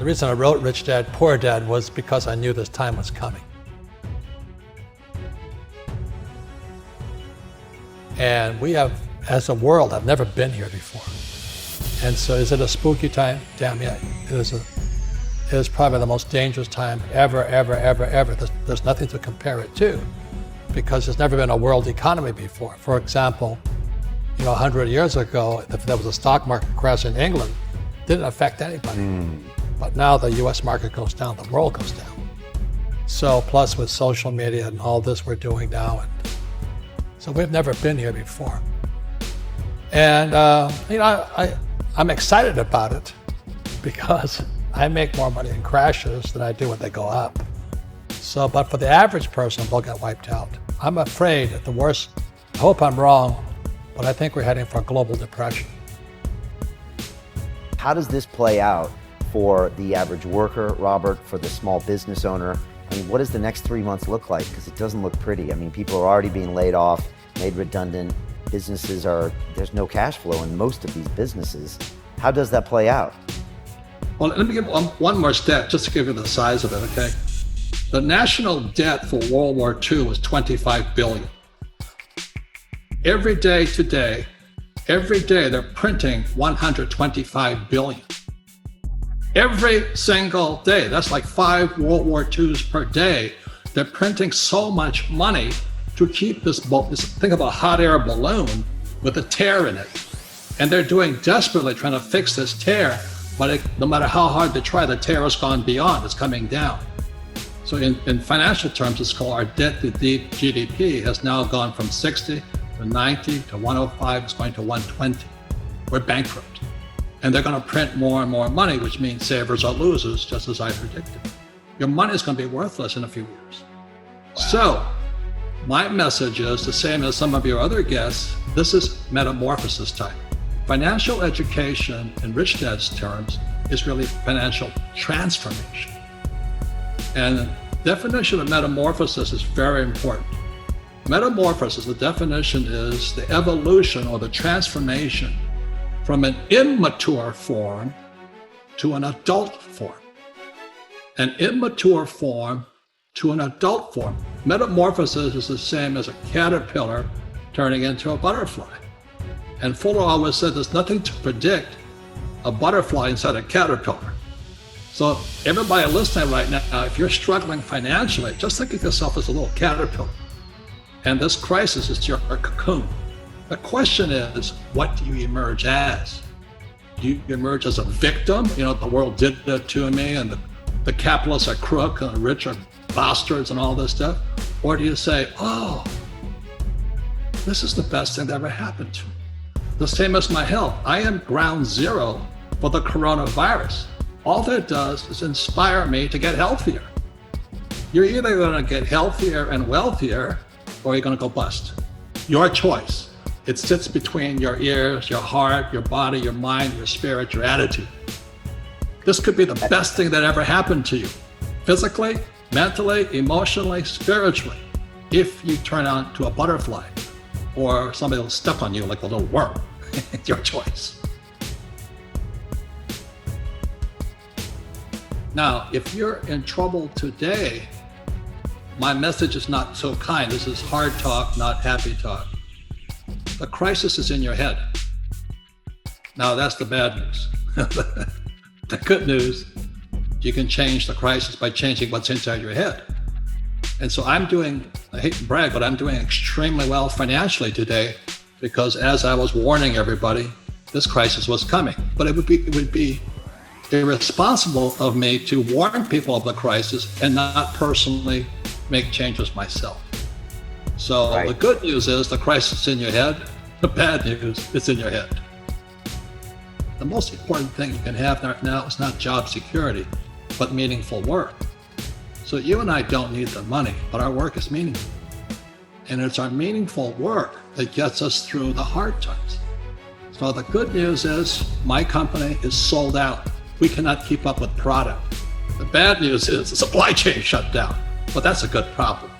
The reason I wrote Rich Dad, Poor Dad was because I knew this time was coming. And we have, as a world, have never been here before. And so is it a spooky time? Damn yeah, it is probably the most dangerous time ever. There's nothing to compare it to because there's never been a world economy before. For example, 100 years ago, if there was a stock market crash in England, it didn't affect anybody. But now the US market goes down, the world goes down. So plus with social media and all this we're doing now, and so we've never been here before. And I'm excited about it because I make more money in crashes than I do when they go up. So, but for the average person, they'll get wiped out. I'm afraid at the worst, I hope I'm wrong, but I think we're heading for a global depression. How does this play out for the average worker, Robert, for the small business owner? I mean, what does the next 3 months look like? Because it doesn't look pretty. I mean, people are already being laid off, made redundant. There's no cash flow in most of these businesses. How does that play out? Well, let me give one more stat just to give you the size of it, okay? The national debt for World War II was $25 billion. Every day today, they're printing $125 billion. Every single day, that's like 5 World War IIs per day. They're printing so much money to keep this think of a hot air balloon with a tear in it. And they're doing desperately trying to fix this tear, but no matter how hard they try, the tear has gone beyond, it's coming down. So in financial terms, it's called our debt to GDP has now gone from 60 to 90 to 105, it's going to 120. We're bankrupt. And they're going to print more and more money, which means savers are losers, just as I predicted. Your money is going to be worthless in a few years. Wow. So my message is the same as some of your other guests. This is metamorphosis time. Financial education, in Rich Dad's terms, is really financial transformation. And the definition of metamorphosis is very important. Metamorphosis, the definition is the evolution or the transformation from an immature form to an adult form. An immature form to an adult form. Metamorphosis is the same as a caterpillar turning into a butterfly. And Fuller always said there's nothing to predict a butterfly inside a caterpillar. So everybody listening right now, if you're struggling financially, just think of yourself as a little caterpillar. And this crisis is your cocoon. The question is, what do you emerge as? Do you emerge as a victim? The world did that to me, and the capitalists are crook, and the rich are bastards, and all this stuff? Or do you say, oh, this is the best thing that ever happened to me? The same as my health. I am ground zero for the coronavirus. All that does is inspire me to get healthier. You're either going to get healthier and wealthier, or you're going to go bust. Your choice. It sits between your ears, your heart, your body, your mind, your spirit, your attitude. This could be the best thing that ever happened to you, physically, mentally, emotionally, spiritually, if you turn on to a butterfly, or somebody will step on you like a little worm. It's your choice. Now, if you're in trouble today, my message is not so kind. This is hard talk, not happy talk. The crisis is in your head. Now, that's the bad news. The good news, you can change the crisis by changing what's inside your head. And so I hate to brag, but I'm doing extremely well financially today because as I was warning everybody, this crisis was coming. But it would be irresponsible of me to warn people of the crisis and not personally make changes myself. So right. The good news is the crisis is in your head. The bad news is in your head. The most important thing you can have right now is not job security, but meaningful work. So you and I don't need the money, but our work is meaningful. And it's our meaningful work that gets us through the hard times. So the good news is my company is sold out. We cannot keep up with product. The bad news is the supply chain shut down, but that's a good problem.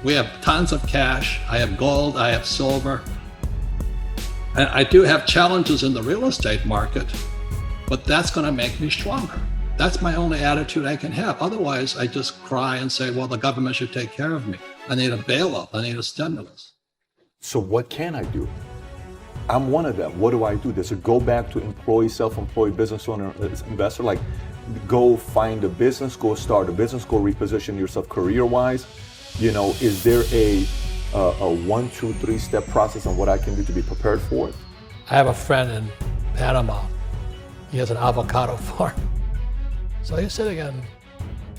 We have tons of cash. I have gold, I have silver. And I do have challenges in the real estate market, but that's going to make me stronger. That's my only attitude I can have. Otherwise, I just cry and say, well, the government should take care of me. I need a bailout. I need a stimulus. So what can I do? I'm one of them. What do I do? Does it go back to employee, self-employed business owner, investor? Like, go find a business, go start a business, go reposition yourself career-wise? You know, is there a 1, 2, 3 step process on what I can do to be prepared for it? I have a friend in Panama. He has an avocado farm. So he's sitting in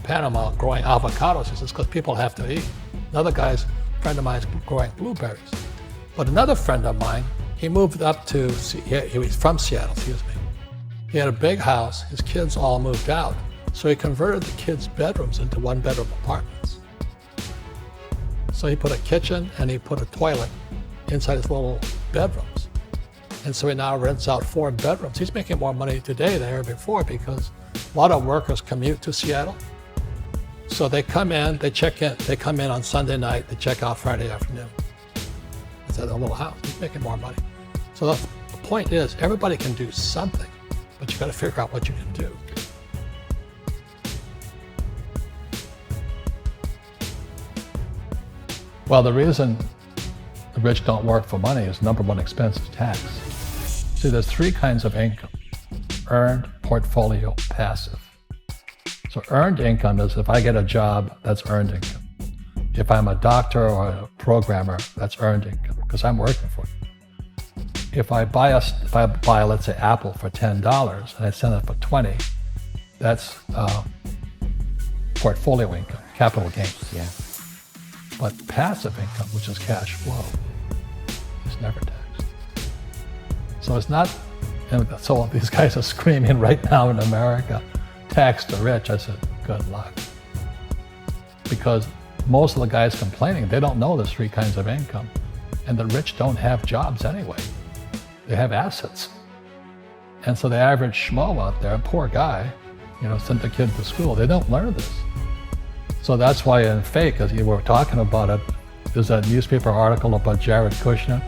Panama growing avocados. He says, because people have to eat. Another guy's friend of mine is growing blueberries. But another friend of mine, he moved up to, he was from Seattle, excuse me. He had a big house, his kids all moved out. So he converted the kids' bedrooms into 1-bedroom apartments. So he put a kitchen and he put a toilet inside his little bedrooms. And so he now rents out 4 bedrooms. He's making more money today than ever before because a lot of workers commute to Seattle. So they come in, they check in, they come in on Sunday night, they check out Friday afternoon. It's at a little house, he's making more money. So the point is, everybody can do something, but you gotta figure out what you can do. Well, the reason the rich don't work for money is number one expense is tax. See, there's 3 kinds of income: earned, portfolio, passive. So earned income is if I get a job, that's earned income. If I'm a doctor or a programmer, that's earned income because I'm working for it. If I buy, let's say, Apple for $10 and I sell it for $20, that's portfolio income, capital gains. Yeah. But passive income, which is cash flow, is never taxed. So it's not, and so these guys are screaming right now in America, tax the rich. I said, good luck. Because most of the guys complaining, they don't know there's 3 kinds of income. And the rich don't have jobs anyway. They have assets. And so the average schmo out there, poor guy, sent the kid to school, they don't learn this. So that's why in Fake, as you were talking about it, there's a newspaper article about Jared Kushner,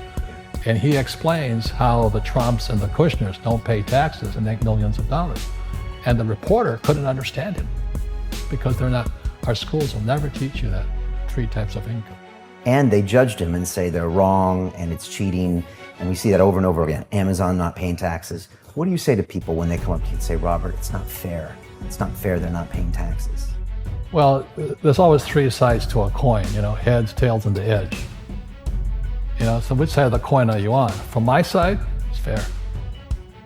and he explains how the Trumps and the Kushners don't pay taxes and make millions of dollars. And the reporter couldn't understand him because our schools will never teach you that 3 types of income. And they judged him and say they're wrong and it's cheating. And we see that over and over again. Amazon not paying taxes. What do you say to people when they come up to you and say, Robert, it's not fair. It's not fair they're not paying taxes. Well, there's always 3 sides to a coin, heads, tails, and the edge. So which side of the coin are you on? From my side, it's fair.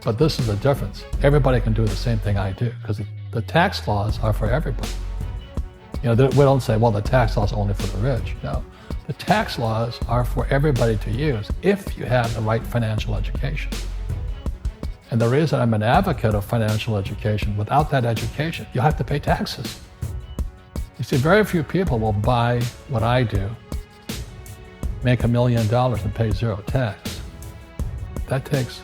But this is the difference. Everybody can do the same thing I do because the tax laws are for everybody. We don't say, well, the tax laws are only for the rich. No, the tax laws are for everybody to use if you have the right financial education. And the reason I'm an advocate of financial education, without that education, you have to pay taxes. You see, very few people will buy what I do, make $1 million and pay 0 tax. That takes,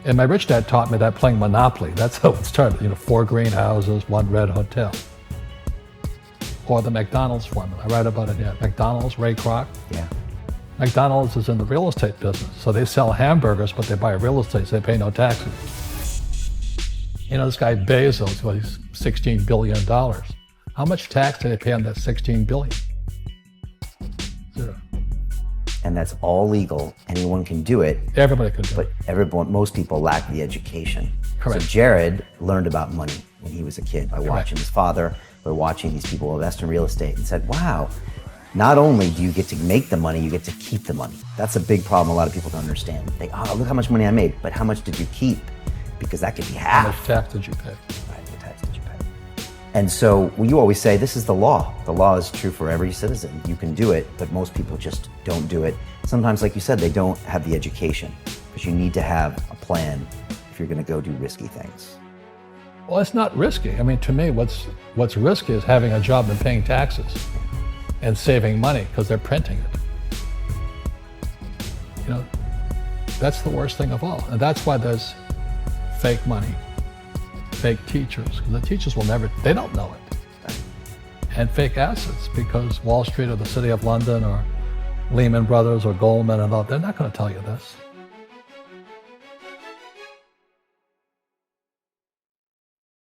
and my rich dad taught me that playing Monopoly. That's how it started, 4 greenhouses, 1 red hotel. Or the McDonald's formula, I write about it here. McDonald's, Ray Kroc. Yeah. McDonald's is in the real estate business. So they sell hamburgers, but they buy real estate, so they pay no taxes. This guy Bezos, he's $16 billion. How much tax do they pay on that $16 billion? 0. And that's all legal. Anyone can do it. Everybody can do it. But most people lack the education. Correct. So Jared learned about money when he was a kid by watching his father, by watching these people invest in real estate, and said, wow, not only do you get to make the money, you get to keep the money. That's a big problem a lot of people don't understand. They, look how much money I made, but how much did you keep? Because that could be half. How much tax did you pay? Right, the tax did you pay? And so you always say, this is the law. The law is true for every citizen. You can do it, but most people just don't do it. Sometimes, like you said, they don't have the education, because you need to have a plan if you're gonna go do risky things. Well, it's not risky. I mean, to me, what's risky is having a job and paying taxes and saving money because they're printing it. That's the worst thing of all. And that's why there's fake money, fake teachers, because the teachers they don't know it. And fake assets, because Wall Street or the City of London or Lehman Brothers or Goldman and all, they're not going to tell you this.